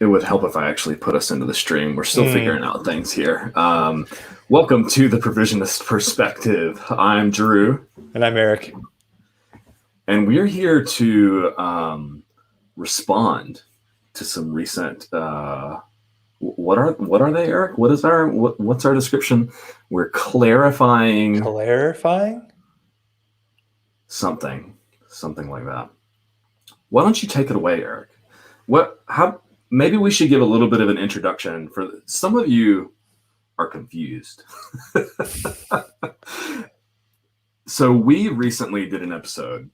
It would help if I actually put us into the stream. We're still figuring out things here. Welcome to the Provisionist Perspective. I'm Drew. And I'm Eric. And we're here to respond to some recent, what are they, Eric? What's our description? We're clarifying something like that. Why don't you take it away, Eric? Maybe we should give a little bit of an introduction for some of you are confused. So we recently did an episode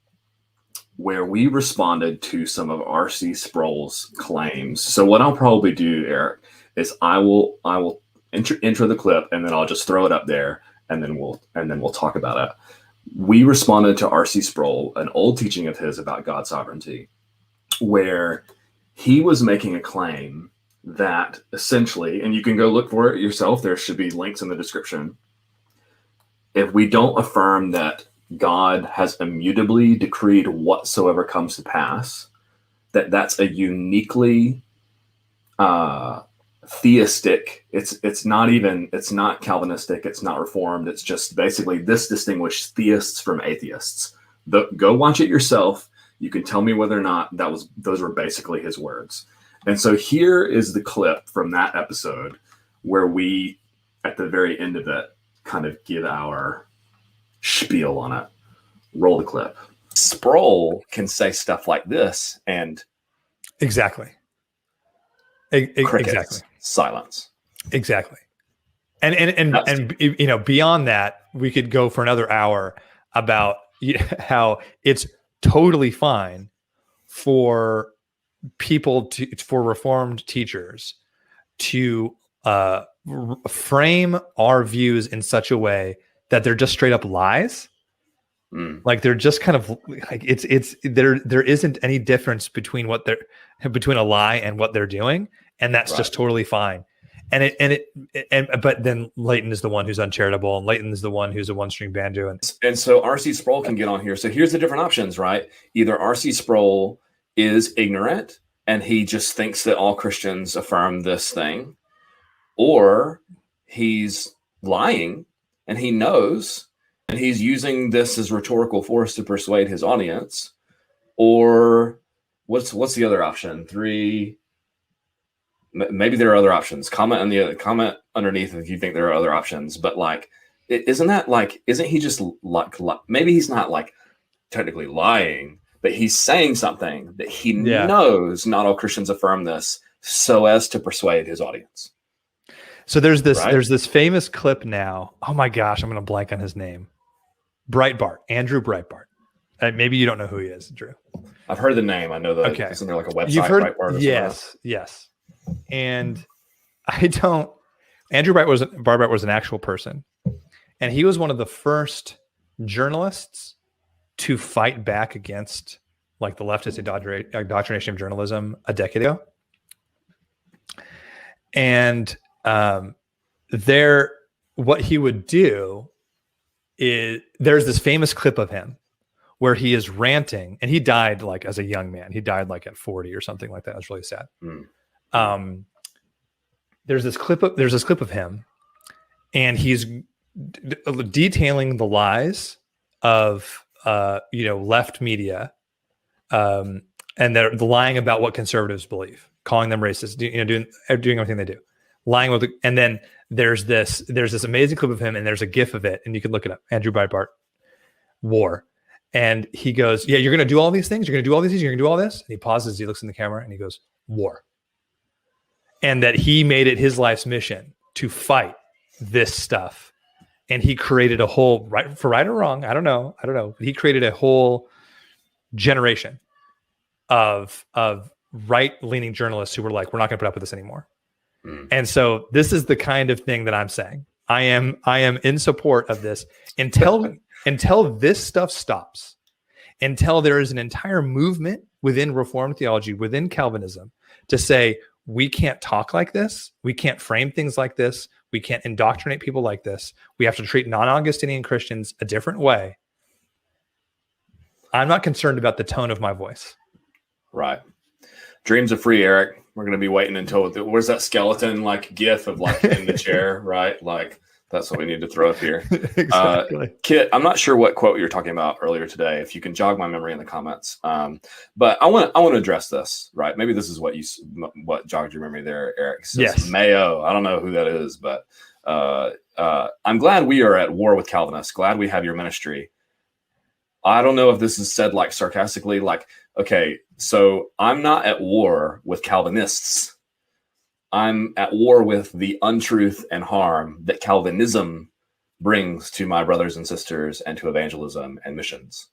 where we responded to some of RC Sproul's claims. So what I'll probably do, Eric, is I will intro the clip, and then I'll just throw it up there, and then we'll talk about it. We responded to RC Sproul, an old teaching of his about God's sovereignty, where he was making a claim that essentially, and you can go look for it yourself, there should be links in the description. If we don't affirm that God has immutably decreed whatsoever comes to pass, that's a uniquely theistic, it's not Calvinistic, it's not Reformed, it's just basically this distinguished theists from atheists. Go watch it yourself. You can tell me whether or not those were basically his words. And so here is the clip from that episode where we, at the very end of it, kind of give our spiel on it. Roll the clip. Sproul can say stuff like this and exactly. Silence. Exactly. And you know, beyond that, we could go for another hour about how it's totally fine for people for Reformed teachers to frame our views in such a way that they're just straight up lies. Like they're just kind of like there isn't any difference between between a lie and what they're doing, and that's just totally fine. But then Leighton is the one who's uncharitable, and Leighton is the one who's a one-string banjo. And so RC Sproul can get on here. So here's the different options, right? Either RC Sproul is ignorant and he just thinks that all Christians affirm this thing, or he's lying and he knows, and he's using this as rhetorical force to persuade his audience. Or what's the other option? 3. Maybe there are other options. Comment underneath if you think there are other options. But like, isn't he just like maybe he's not like technically lying, but he's saying something that he knows not all Christians affirm this, so as to persuade his audience. So there's this famous clip now. Oh my gosh, I'm going to blank on his name. Andrew Breitbart. Maybe you don't know who he is, Drew. I've heard the name. I know that. Okay. Isn't there like a website? You've heard? Yes. And Andrew Breitbart was an actual person. And he was one of the first journalists to fight back against like the leftist indoctrination of journalism a decade ago. And what he would do is, there's this famous clip of him where he is ranting, and he died like as a young man. He died like at 40 or something like that. It was really sad. There's this clip of him, and he's detailing the lies of left media, and they're lying about what conservatives believe, calling them racist, doing everything they do, lying and then there's this amazing clip of him, and there's a GIF of it, and you can look it up. Andrew Breitbart, war. And he goes, yeah, you're going to do all these things. You're going to do all these things. You're going to do all this. And he pauses. He looks in the camera and he goes, war. And that he made it his life's mission to fight this stuff. And he created a whole, right or wrong, I don't know. He created a whole generation of right-leaning journalists who were like, we're not going to put up with this anymore. And so this is the kind of thing that I'm saying. I am in support of this until this stuff stops, until there is an entire movement within Reformed theology, within Calvinism, to say, we can't talk like this. We can't frame things like this. We can't indoctrinate people like this. We have to treat non-Augustinian Christians a different way. I'm not concerned about the tone of my voice. Right. Dreams are free, Eric. We're going to be waiting until where's that skeleton like gif of like in the chair, right? Like that's what we need to throw up here. Exactly. Kit, I'm not sure what quote you were talking about earlier today. If you can jog my memory in the comments, but I want to address this, right? Maybe this is what jogged your memory there, Eric. Says Yes. Mayo. I don't know who that is, but I'm glad we are at war with Calvinists. Glad we have your ministry. I don't know if this is said like sarcastically, like, okay, so I'm not at war with Calvinists. I'm at war with the untruth and harm that Calvinism brings to my brothers and sisters and to evangelism and missions.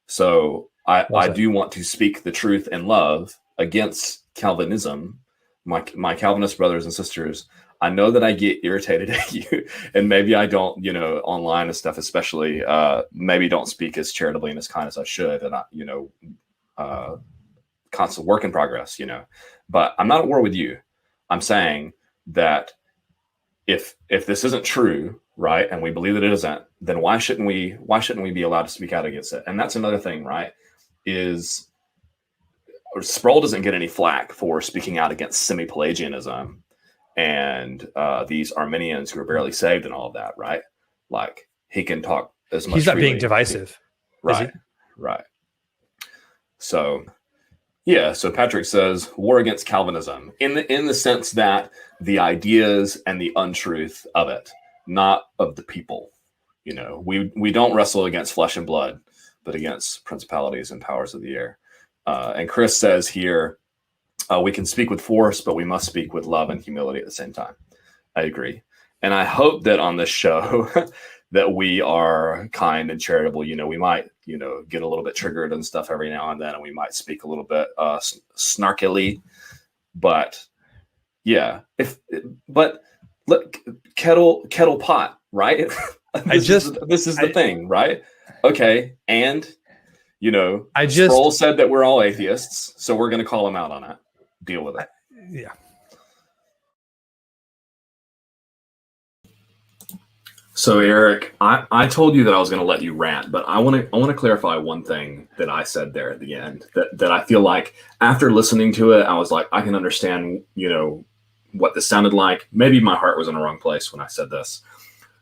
So I do want to speak the truth in love against Calvinism. My Calvinist brothers and sisters, I know that I get irritated at you, and maybe I don't, online and stuff, especially, maybe don't speak as charitably and as kind as I should. And constant work in progress, but I'm not at war with you. I'm saying that if this isn't true, right, and we believe that it isn't, then why shouldn't we be allowed to speak out against it? And that's another thing, right, is Sproul doesn't get any flack for speaking out against semi-Pelagianism and these Arminians who are barely saved and all of that, right? Like he can talk as much. He's not being divisive, right? Right. So, yeah. So Patrick says war against Calvinism in the sense that the ideas and the untruth of it, not of the people. We don't wrestle against flesh and blood, but against principalities and powers of the air. And Chris says here, we can speak with force, but we must speak with love and humility at the same time. I agree. And I hope that on this show that we are kind and charitable. We might, get a little bit triggered and stuff every now and then, and we might speak a little bit snarkily. But yeah, but look, kettle pot, right? This is the thing, right? Okay, and Sproul said that we're all atheists, so we're going to call him out on it. Deal with it. Yeah. So Eric, I told you that I was going to let you rant, but I want to clarify one thing that I said there at the end that I feel like after listening to it, I was like, I can understand, what this sounded like. Maybe my heart was in the wrong place when I said this.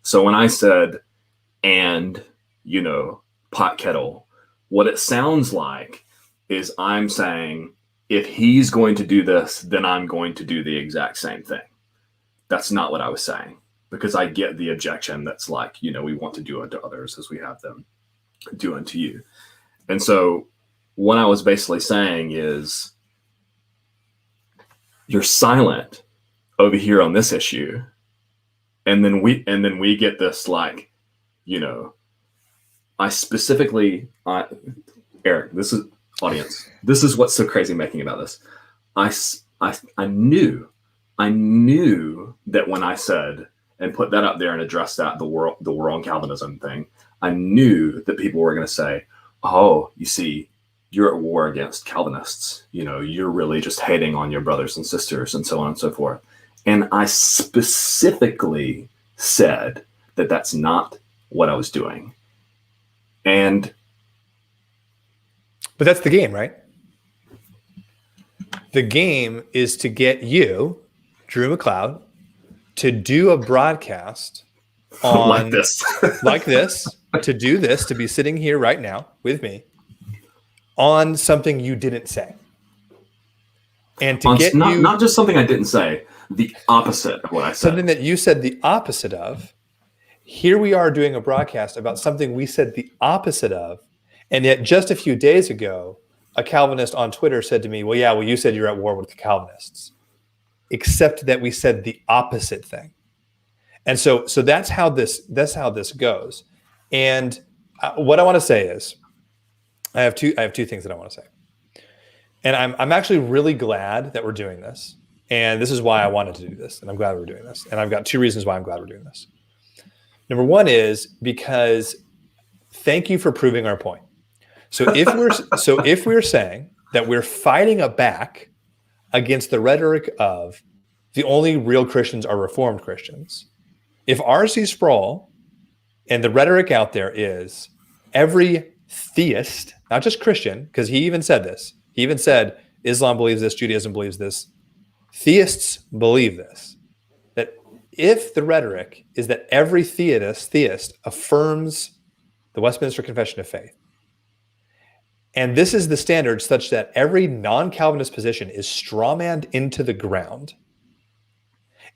So when I said, and, pot kettle, what it sounds like is I'm saying, if he's going to do this, then I'm going to do the exact same thing. That's not what I was saying, because I get the objection that's like, we want to do unto others as we have them do unto you. And so what I was basically saying is you're silent over here on this issue. And then we get this like, I specifically, Eric, this is audience. This is what's so crazy making about this. I knew that when I said and put that up there and addressed that the war on Calvinism thing, I knew that people were going to say, "Oh, you see, you're at war against Calvinists. You're really just hating on your brothers and sisters and so on and so forth." And I specifically said that that's not what I was doing. But that's the game, right? The game is to get you, Drew McLeod, to do a broadcast on like this, to do this, to be sitting here right now with me on something you didn't say. And to get not just something I didn't say, the opposite of what I said. Something that you said the opposite of. Here we are doing a broadcast about something we said the opposite of. And yet just a few days ago, a Calvinist on Twitter said to me, well, you said you're at war with the Calvinists, except that we said the opposite thing. And so that's how this goes. And what I want to say is, I have two things that I want to say. And I'm actually really glad that we're doing this. And this is why I wanted to do this. And I'm glad we're doing this. And I've got two reasons why I'm glad we're doing this. Number one is because thank you for proving our point. So if we're saying that we're fighting back against the rhetoric of the only real Christians are Reformed Christians, if RC Sproul and the rhetoric out there is every theist, not just Christian, because he even said this. He even said Islam believes this, Judaism believes this, Theists believe this, that if the rhetoric is that every theist affirms the Westminster Confession of Faith, and this is the standard such that every non-Calvinist position is strawmanned into the ground,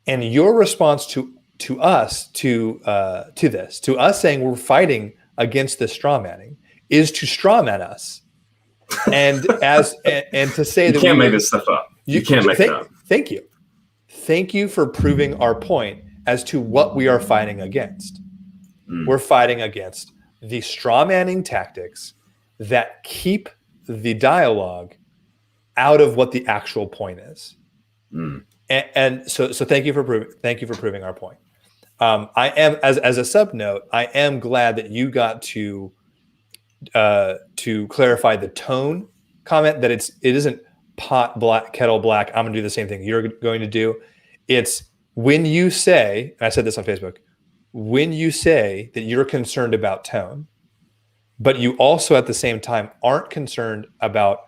and your response to us saying we're fighting against this strawmanning is to strawman us, and to say you that can't make this stuff up. You can't make it up. Thank you for proving our point as to what we are fighting against. We're fighting against the strawmanning tactics that keep the dialogue out of what the actual point is. And so thank you for proving our point. I am, as a sub note, I am glad that you got to clarify the tone comment, that it isn't pot black, kettle black, I'm gonna do the same thing you're going to do. It's when you say, and I said this on Facebook, when you say that you're concerned about tone, but you also at the same time aren't concerned about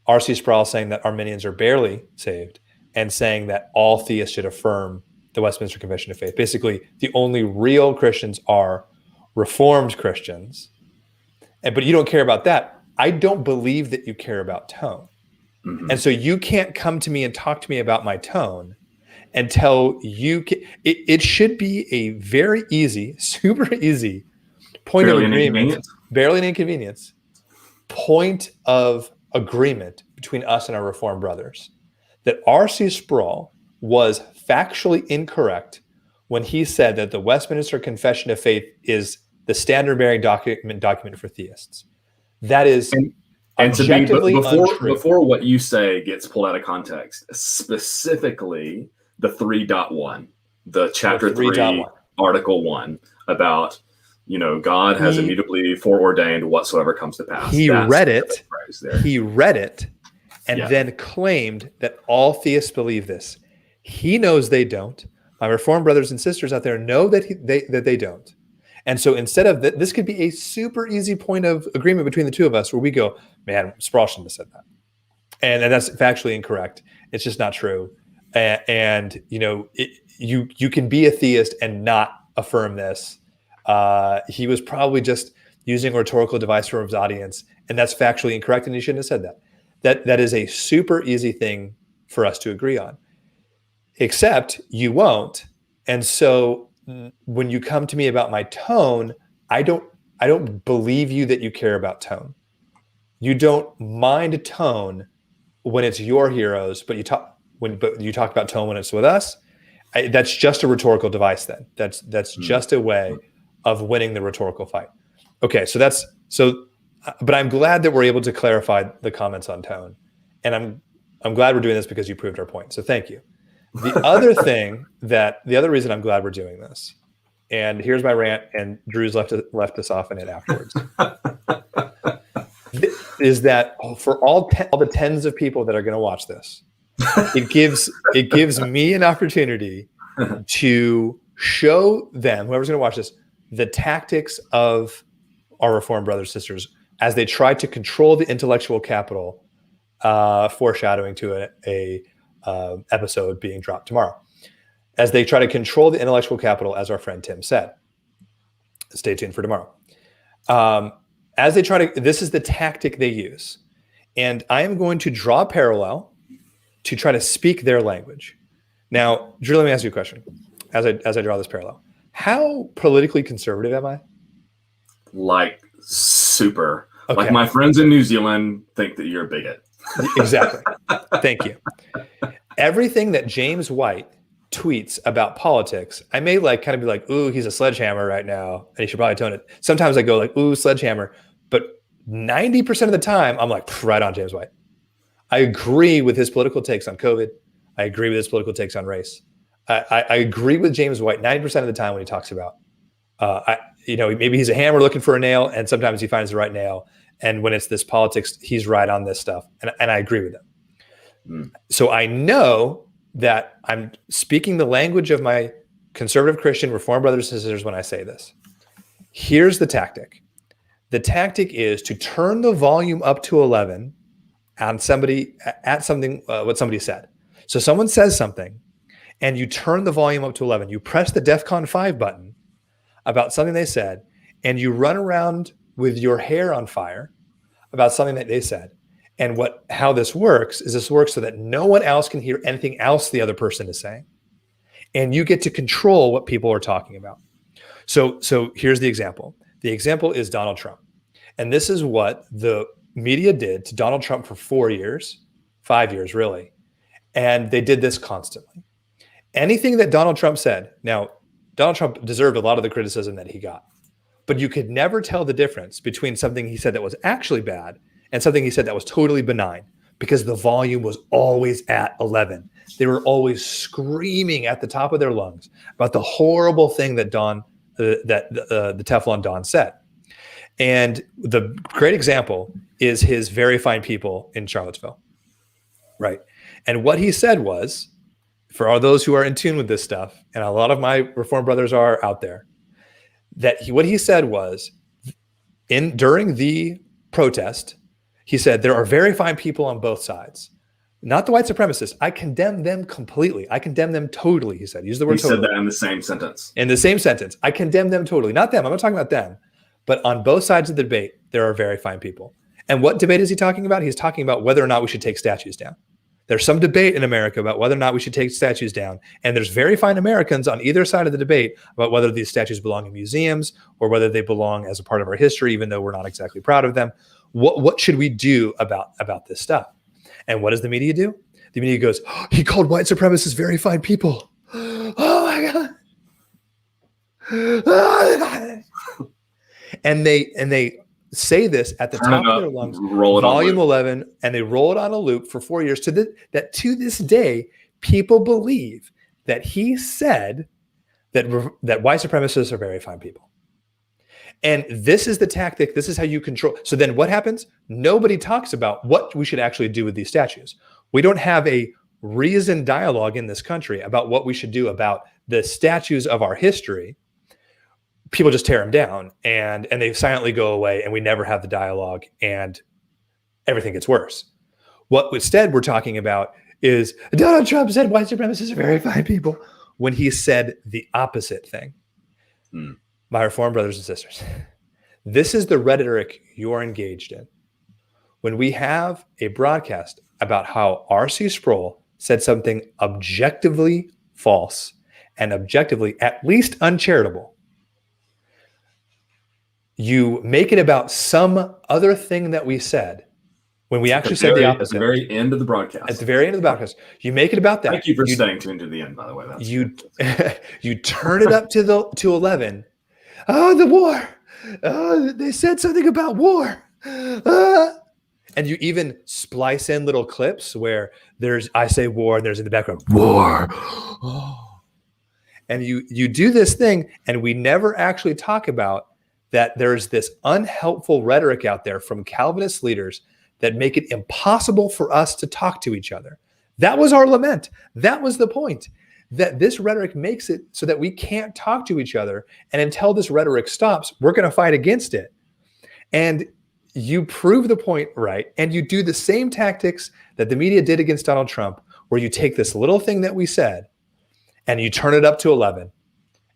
RC Sproul saying that Arminians are barely saved and saying that all theists should affirm the Westminster Confession of Faith. Basically, the only real Christians are Reformed Christians. But you don't care about that. I don't believe that you care about tone. And so you can't come to me and talk to me about my tone until it should be a very easy, super easy point of agreement, barely an inconvenience, point of agreement between us and our Reformed brothers, that RC Sproul was factually incorrect when he said that the Westminster Confession of Faith is the standard-bearing document for theists. That is objectively untrue. Before what you say gets pulled out of context, specifically the 3.1, the chapter 3, article 1, about, God has immutably foreordained whatsoever comes to pass. He read it and then claimed that all theists believe this. He knows they don't. My Reformed brothers and sisters out there know that they don't. And so instead of that, this could be a super easy point of agreement between the two of us where we go, man, Sproul shouldn't have said that. And that's factually incorrect. It's just not true. And you can be a theist and not affirm this. He was probably just using a rhetorical device for his audience, and that's factually incorrect, and he shouldn't have said that. That is a super easy thing for us to agree on. Except you won't. And so when you come to me about my tone, I don't believe you that you care about tone. You don't mind tone when it's your heroes, but you talk about tone when it's with us. That's just a rhetorical device then. That's just a way of winning the rhetorical fight. Okay, but I'm glad that we're able to clarify the comments on tone. And I'm glad we're doing this because you proved our point. So thank you. The other reason I'm glad we're doing this, and here's my rant, and Drew's left us off in it afterwards, is that for all the tens of people that are going to watch this, it gives me an opportunity to show them, whoever's going to watch this, the tactics of our Reformed brothers and sisters as they try to control the intellectual capital, foreshadowing to a episode being dropped tomorrow, as they try to control the intellectual capital, as our friend Tim said. Stay tuned for tomorrow. As they try to, this is the tactic they use. And I am going to draw a parallel to try to speak their language. Now, Drew, let me ask you a question as I draw this parallel. How politically conservative am I? Like super. Okay. Like my friends in New Zealand think that you're a bigot. Exactly. Thank you. Everything that James White tweets about politics, I may kind of be like, ooh, he's a sledgehammer right now, and he should probably tone it. Sometimes I go like, ooh, sledgehammer. But 90% of the time, I'm like, right on, James White. I agree with his political takes on COVID. I agree with his political takes on race. I agree with James White 90% of the time when he talks about, maybe he's a hammer looking for a nail, and sometimes he finds the right nail. And when it's this politics, he's right on this stuff. And I agree with him. So I know that I'm speaking the language of my conservative Christian Reformed brothers and sisters when I say this. Here's the tactic. The tactic is to turn the volume up to 11 on what somebody said. So someone says something and you turn the volume up to 11, you press the DEFCON 5 button about something they said, and you run around with your hair on fire about something that they said. And how this works so that no one else can hear anything else the other person is saying. And you get to control what people are talking about. So here's the example. The example is Donald Trump. And this is what the media did to Donald Trump for 4 years, 5 years really. And they did this constantly. Anything that Donald Trump said, now, Donald Trump deserved a lot of the criticism that he got, but you could never tell the difference between something he said that was actually bad and something he said that was totally benign, because the volume was always at 11. They were always screaming at the top of their lungs about the horrible thing that the Teflon Don said. And the great example is his very fine people in Charlottesville, right? And what he said was, for all those who are in tune with this stuff, and a lot of my Reformed brothers are out there, what he said was, during the protest, he said, there are very fine people on both sides. Not the white supremacists. I condemn them completely. I condemn them totally, he said. Use the word totally. He said that in the same sentence. In the same sentence. I condemn them totally. Not them. I'm not talking about them. But on both sides of the debate, there are very fine people. And what debate is he talking about? He's talking about whether or not we should take statues down. There's some debate in America about whether or not we should take statues down. And there's very fine Americans on either side of the debate about whether these statues belong in museums or whether they belong as a part of our history, even though we're not exactly proud of them. What should we do about this stuff? And what does the media do? The media goes, oh, he called white supremacists very fine people. Oh my God. Oh my God. And they say this at the top of their lungs, volume 11, and they roll it on a loop for 4 years that to this day, people believe that he said that white supremacists are very fine people. And this is the tactic. This is how you control. So then what happens? Nobody talks about what we should actually do with these statues. We don't have a reasoned dialogue in this country about what we should do about the statues of our history. People just tear them down and they silently go away, and we never have the dialogue, and everything gets worse. What instead we're talking about is Donald Trump said white supremacists are very fine people, when he said the opposite thing. My Reformed brothers and sisters, this is the rhetoric you're engaged in. When we have a broadcast about how RC Sproul said something objectively false and objectively at least uncharitable, you make it about some other thing that we said when we actually said the opposite. At the very end of the broadcast. At the very end of the broadcast. You make it about that. Thank you for staying tuned to the end, by the way. You turn it up to 11. Oh, the war. Oh, they said something about war. And you even splice in little clips where I say war, and there's in the background, war. Oh. And you do this thing, and we never actually talk about that there's this unhelpful rhetoric out there from Calvinist leaders that make it impossible for us to talk to each other. That was our lament. That was the point. That this rhetoric makes it so that we can't talk to each other. And until this rhetoric stops, we're going to fight against it. And you prove the point right. And you do the same tactics that the media did against Donald Trump, where you take this little thing that we said and you turn it up to 11.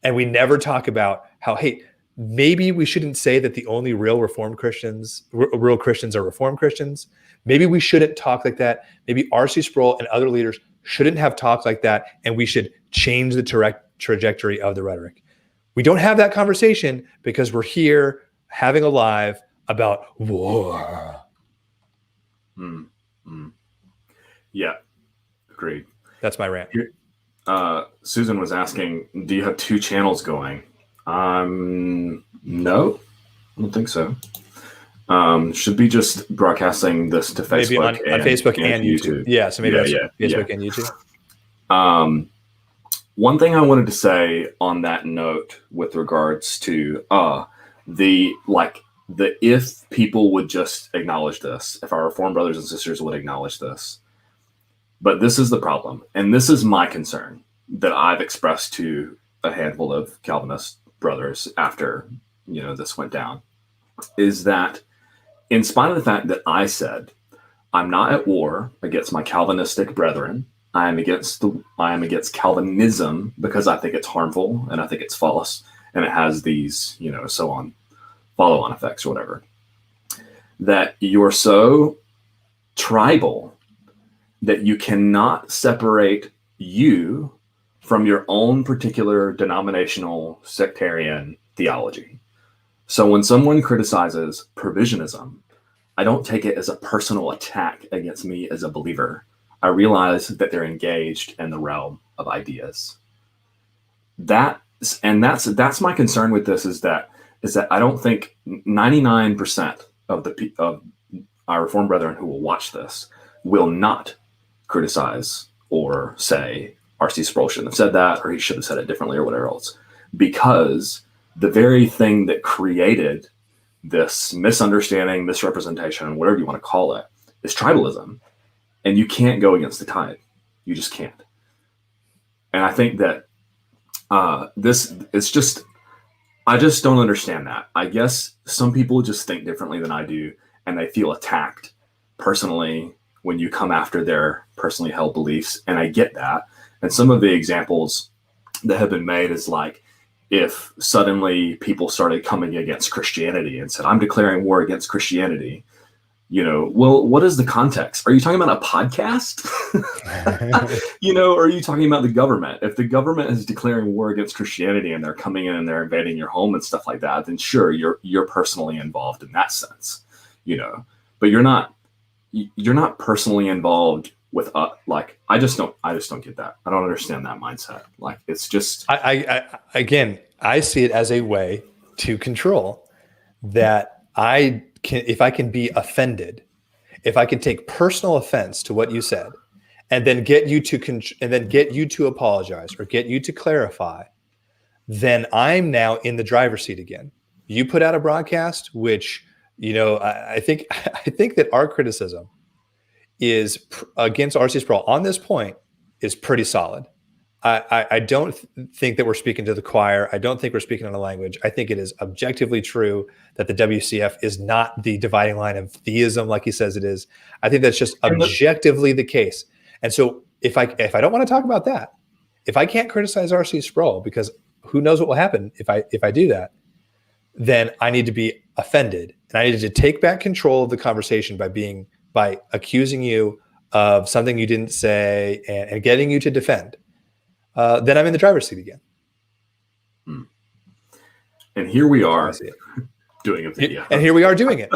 And we never talk about how, hey, maybe we shouldn't say that the only real Christians are Reformed Christians. Maybe we shouldn't talk like that. Maybe RC Sproul and other leaders shouldn't have talked like that, and we should change the trajectory of the rhetoric. We don't have that conversation because we're here having a live about war. Yeah, agreed. That's my rant. Susan was asking, do you have two channels going? No, I don't think so. Should be just broadcasting this to Facebook, maybe on Facebook and YouTube. Yeah, so maybe Facebook and YouTube. One thing I wanted to say on that note with regards to if people would just acknowledge this, if our Reformed brothers and sisters would acknowledge this. But this is the problem, and this is my concern that I've expressed to a handful of Calvinist brothers after this went down, is that in spite of the fact that I said I'm not at war against my Calvinistic brethren, I am against Calvinism because I think it's harmful and I think it's false and it has these, so on, follow-on effects or whatever. That you're so tribal that you cannot separate you from your own particular denominational sectarian theology. So when someone criticizes provisionism, I don't take it as a personal attack against me as a believer. I realize that they're engaged in the realm of ideas. That's my concern with this is that I don't think 99% of our Reformed brethren who will watch this will not criticize or say RC Sproul shouldn't have said that, or he should have said it differently, or whatever else, because the very thing that created this misunderstanding, misrepresentation, whatever you want to call it, is tribalism. And you can't go against the tide. You just can't. And I think that I just don't understand that. I guess some people just think differently than I do, and they feel attacked personally when you come after their personally held beliefs. And I get that. And some of the examples that have been made is like, if suddenly people started coming against Christianity and said, I'm declaring war against Christianity, well, what is the context? Are you talking about a podcast? Or are you talking about the government? If the government is declaring war against Christianity and they're coming in and they're invading your home and stuff like that, then sure, you're personally involved in that sense, but you're not personally involved with I just don't get that. I don't understand that mindset. Like, it's just, I see it as a way to control that. If I can be offended, if I can take personal offense to what you said, and then get you to apologize or get you to clarify, then I'm now in the driver's seat again. You put out a broadcast, which, I think that our criticism is against RC Sproul on this point is pretty solid. I don't think that we're speaking to the choir. I don't think we're speaking on a language. I think it is objectively true that the WCF is not the dividing line of theism like he says it is. I think that's just objectively the case. And so if I don't want to talk about that, if I can't criticize RC Sproul, because who knows what will happen if I do that, then I need to be offended. And I need to take back control of the conversation by accusing you of something you didn't say and getting you to defend. Then I'm in the driver's seat again. And here we are doing a video. And here we are doing it.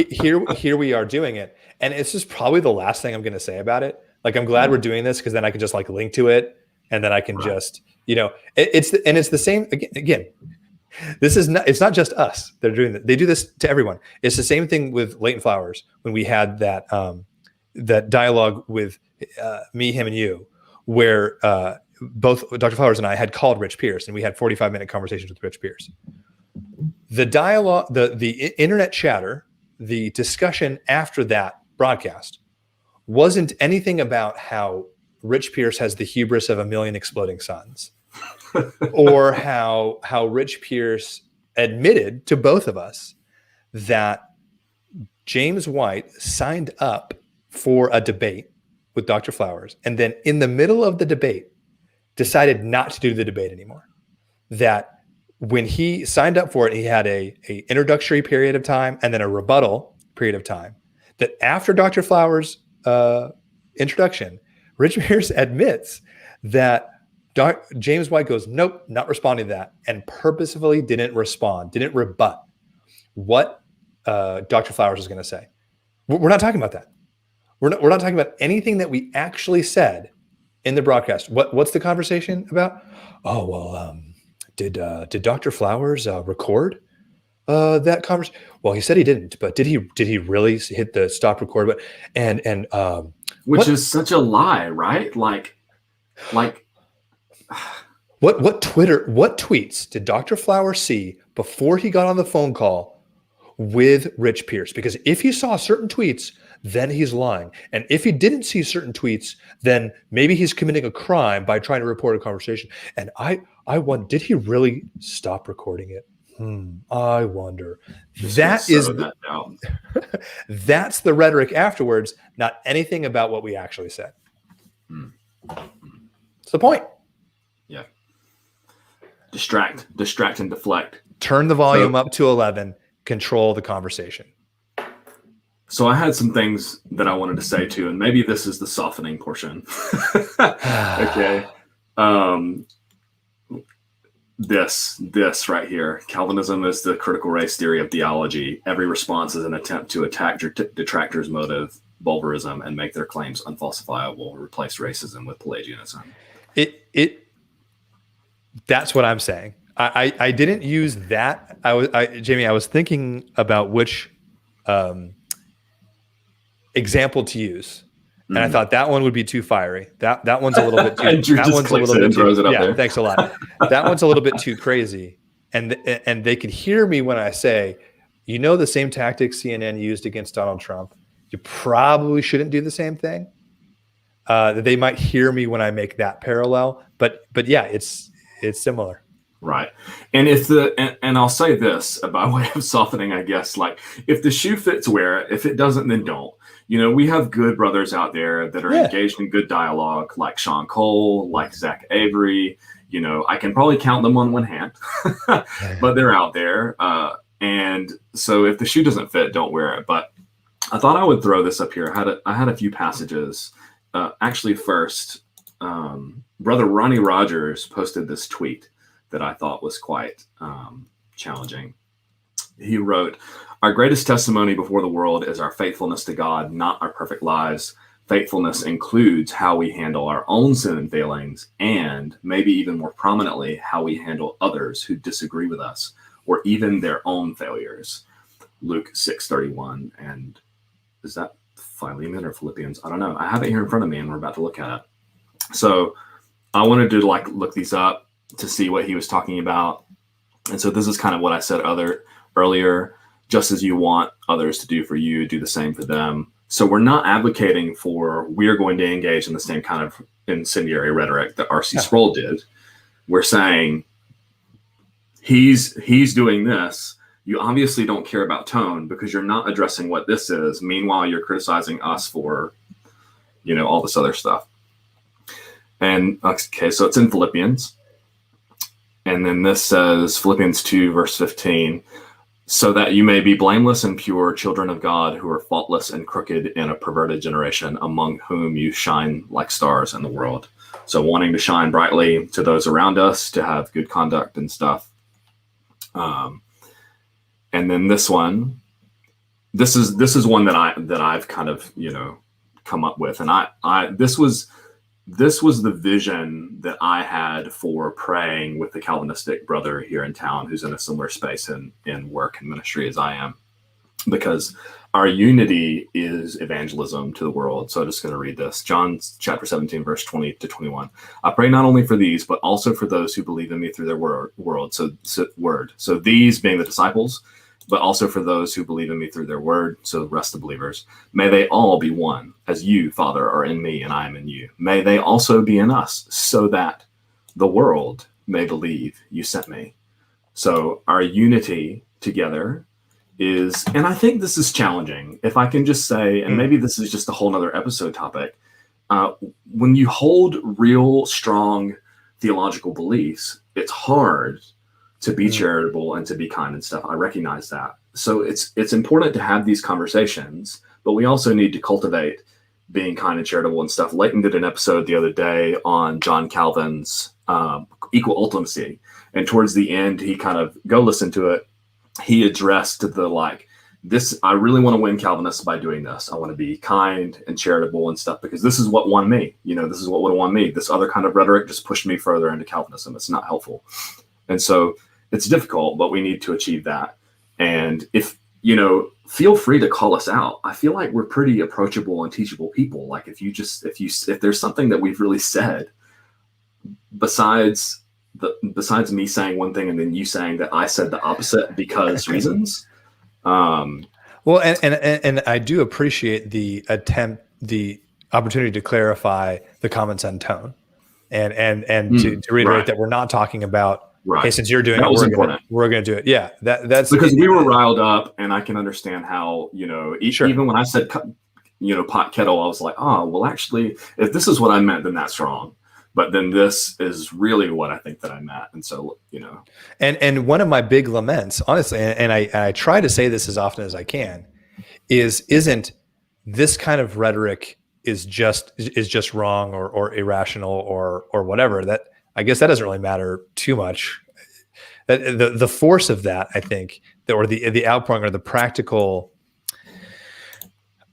Here we are doing it. And it's just probably the last thing I'm going to say about it. Like, I'm glad we're doing this because then I can just link to it, and then I can just, it's the same again. It's not just us that are doing that. They do this to everyone. It's the same thing with Latent Flowers when we had that dialogue with me, him, and you, where both Dr. Flowers and I had called Rich Pierce, and we had 45-minute conversations with Rich Pierce. The dialogue, the internet chatter, the discussion after that broadcast wasn't anything about how Rich Pierce has the hubris of a million exploding suns, or how Rich Pierce admitted to both of us that James White signed up for a debate with Dr. Flowers, and then in the middle of the debate decided not to do the debate anymore. That when he signed up for it, he had a introductory period of time and then a rebuttal period of time. That after Dr. Flowers' introduction, Rich Pierce admits that James White goes, nope, not responding to that, and purposefully didn't rebut what Dr. Flowers is going to say. We're not talking about that. We're not talking about anything that we actually said in the broadcast. What's the conversation about? Oh, well, did Dr. Flowers record that conversation? Well, he said he didn't, but did he really hit the stop record button? And which is such a lie, right? Like what tweets did Dr. Flowers see before he got on the phone call with Rich Pierce? Because if he saw certain tweets, then he's lying. And if he didn't see certain tweets, then maybe he's committing a crime by trying to report a conversation. And I wonder, did he really stop recording it? I wonder. That's the rhetoric afterwards, not anything about what we actually said. It's the point. Yeah. Distract and deflect. Turn the volume up to 11, control the conversation. So I had some things that I wanted to say too, and maybe this is the softening portion. Okay. This right here. Calvinism is the critical race theory of theology. Every response is an attempt to attack detractors' motive, vulgarism, and make their claims unfalsifiable, replace racism with Pelagianism. That's what I'm saying. I didn't use that. Jamie, I was thinking about which example to use. And I thought that one would be too fiery. That one's a little bit too. That one's a little bit too. Yeah, thanks a lot. That one's a little bit too crazy. And they could hear me when I say, the same tactics CNN used against Donald Trump. You probably shouldn't do the same thing. They might hear me when I make that parallel. But yeah, it's similar. Right. And and I'll say this by way of softening, I guess, like if the shoe fits, wear it. If it doesn't, then don't. We have good brothers out there that are engaged in good dialogue, like Sean Cole, like Zach Avery. I can probably count them on one hand, but they're out there. And so if the shoe doesn't fit, don't wear it. But I thought I would throw this up here. I had a few passages. Actually, first, Brother Ronnie Rogers posted this tweet that I thought was quite challenging. He wrote, "Our greatest testimony before the world is our faithfulness to God, not our perfect lives. Faithfulness includes how we handle our own sin and failings, and maybe even more prominently, how we handle others who disagree with us, or even their own failures." Luke 6:31. And is that Philemon or Philippians? I don't know. I have it here in front of me, and we're about to look at it. So I wanted to look these up to see what he was talking about. And so this is kind of what I said earlier. Just as you want others to do for you, do the same for them. So we're not advocating for we're going to engage in the same kind of incendiary rhetoric that RC Sproul did. We're saying he's doing this. You obviously don't care about tone because you're not addressing what this is. Meanwhile, you're criticizing us for, all this other stuff. And okay, so it's in Philippians. And then this says, Philippians 2, verse 15, "So that you may be blameless and pure, children of God, who are faultless and crooked in a perverted generation, among whom you shine like stars in the world." So wanting to shine brightly to those around us, to have good conduct and stuff. And then this one, this is one that I've kind of, come up with. And this was the vision that I had for praying with the Calvinistic brother here in town who's in a similar space in work and ministry as I am, because our unity is evangelism to the world. So I'm just going to read this. John chapter 17, verse 20 to 21. "I pray not only for these, but also for those who believe in me through their word. So these being the disciples, but also for those who believe in me through their word, so the rest of believers. May they all be one, as you, Father, are in me and I am in you. May they also be in us, so that the world may believe you sent me." So our unity together is, and I think this is challenging, if I can just say, and maybe this is just a whole nother episode topic, when you hold real strong theological beliefs, it's hard to be charitable and to be kind and stuff. I recognize that. So it's important to have these conversations, but we also need to cultivate being kind and charitable and stuff. Leighton did an episode the other day on John Calvin's equal ultimacy. And towards the end, he kind of, go listen to it. He addressed this, I really want to win Calvinists by doing this. I want to be kind and charitable and stuff, because this is what won me. This is what would have won me. This other kind of rhetoric just pushed me further into Calvinism. It's not helpful. And so it's difficult, but we need to achieve that. And if, feel free to call us out. I feel like we're pretty approachable and teachable people. Like if there's something that we've really said, besides me saying one thing and then you saying that I said the opposite because reasons. Well, and I do appreciate the opportunity to clarify the comments on tone and to reiterate that we're not talking about, hey, since you're doing it, we're going to do it. Yeah, that's because we were riled up, and I can understand how, even when I said pot kettle. I was like, oh, well, actually, if this is what I meant, then that's wrong. But then this is really what I think that I meant. And so, And one of my big laments, honestly, and I try to say this as often as I can, isn't this kind of rhetoric is just wrong or irrational or whatever. That, I guess, that doesn't really matter too much. That the force of that, I think, or the outpouring or the practical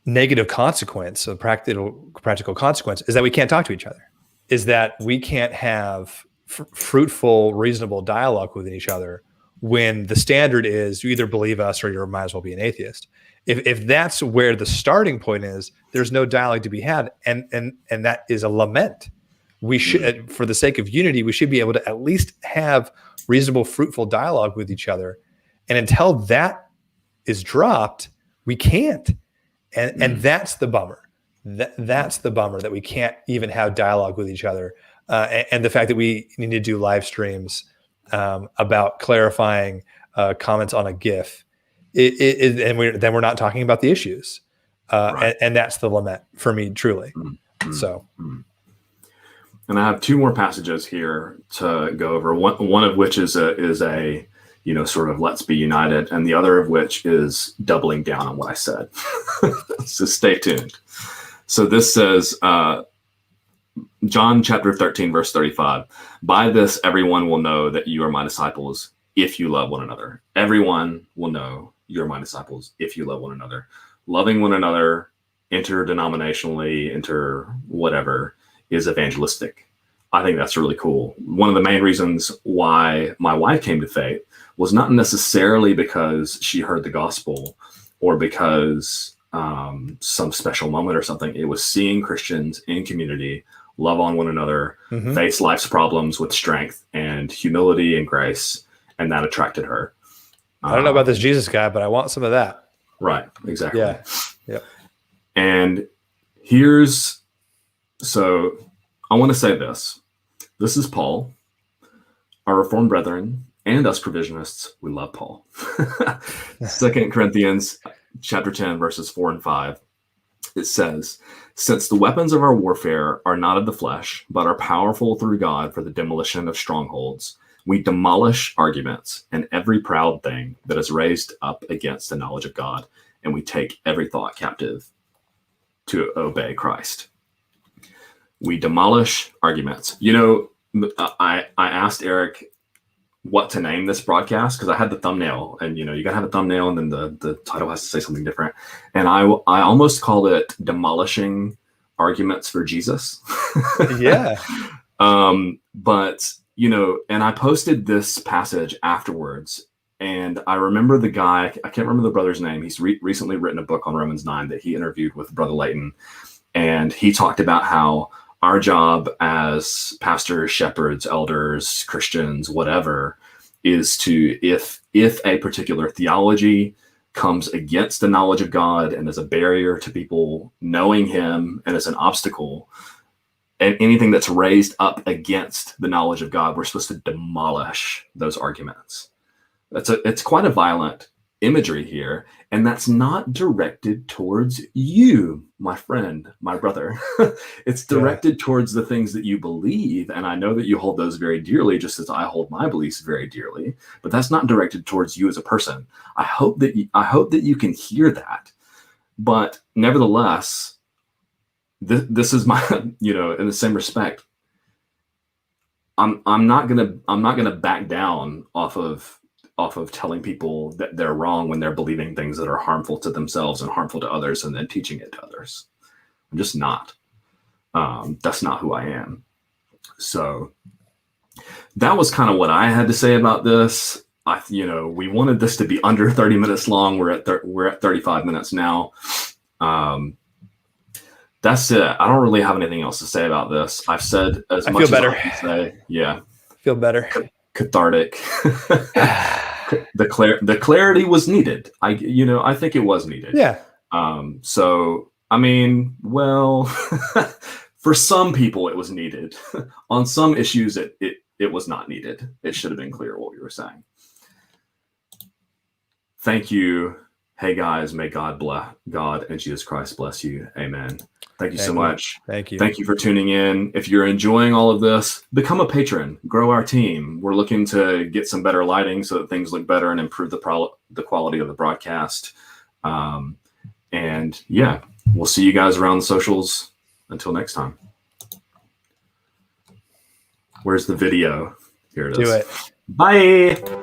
negative consequence, of practical consequence, is that we can't talk to each other. Is that we can't have fruitful, reasonable dialogue with each other when the standard is you either believe us or you might as well be an atheist. If that's where the starting point is, there's no dialogue to be had, and that is a lament. We should, for the sake of unity, we should be able to at least have reasonable, fruitful dialogue with each other. And until that is dropped, we can't. And that's the bummer. That's the bummer, that we can't even have dialogue with each other. And the fact that we need to do live streams about clarifying comments on a GIF, then we're not talking about the issues. Right. And that's the lament for me, truly. So. And I have two more passages here to go over. One of which is a sort of let's be united, and the other of which is doubling down on what I said. So stay tuned. So this says, John chapter 13, verse 35. By this, everyone will know that you are my disciples if you love one another. Everyone will know you're my disciples if you love one another. Loving one another, interdenominationally, whatever, is evangelistic. I think that's really cool. One of the main reasons why my wife came to faith was not necessarily because she heard the gospel or because some special moment or something. It was seeing Christians in community love on one another, face life's problems with strength and humility and grace, and that attracted her. I don't know about this Jesus guy, but I want some of that. Right, exactly. Yeah. And so I want to say this. This is Paul, our Reformed brethren, and us Provisionists. We love Paul. 2 Corinthians chapter 10, verses 4 and 5. It says, since the weapons of our warfare are not of the flesh, but are powerful through God for the demolition of strongholds, we demolish arguments and every proud thing that is raised up against the knowledge of God, and we take every thought captive to obey Christ. We demolish arguments. I asked Eric what to name this broadcast because I had the thumbnail, and you gotta have a thumbnail, and then the title has to say something different. And I almost called it Demolishing Arguments for Jesus. Yeah. But and I posted this passage afterwards, and I remember the guy, I can't remember the brother's name. He's recently written a book on Romans 9 that he interviewed with Brother Layton, and he talked about how our job as pastors, shepherds, elders, Christians, whatever, is to, if a particular theology comes against the knowledge of God and is a barrier to people knowing him and is an obstacle, and anything that's raised up against the knowledge of God, we're supposed to demolish those arguments. It's quite a violent imagery here, and that's not directed towards you, my friend, my brother. It's directed towards the things that you believe, and I know that you hold those very dearly, just as I hold my beliefs very dearly. But that's not directed towards you as a person. I hope that you can hear that. But nevertheless, this is my, in the same respect, I'm not gonna back down off of telling people that they're wrong when they're believing things that are harmful to themselves and harmful to others and then teaching it to others. I'm just not. That's not who I am. So that was kind of what I had to say about this. We wanted this to be under 30 minutes long. We're at 35 minutes now. That's it. I don't really have anything else to say about this. I've said as much as I can say. Yeah. Feel better. Cathartic. The clarity was needed. I think it was needed. Yeah. So I mean, well, for some people it was needed. On some issues it was not needed. It should have been clear what we were saying. Thank you, Hey guys, may God and Jesus Christ bless you. Amen. Thank you so much. Thank you. Thank you for tuning in. If you're enjoying all of this, become a patron, grow our team. We're looking to get some better lighting so that things look better and improve the quality of the broadcast. And yeah, we'll see you guys around the socials. Until next time. Where's the video? Here it is. Do it. Bye.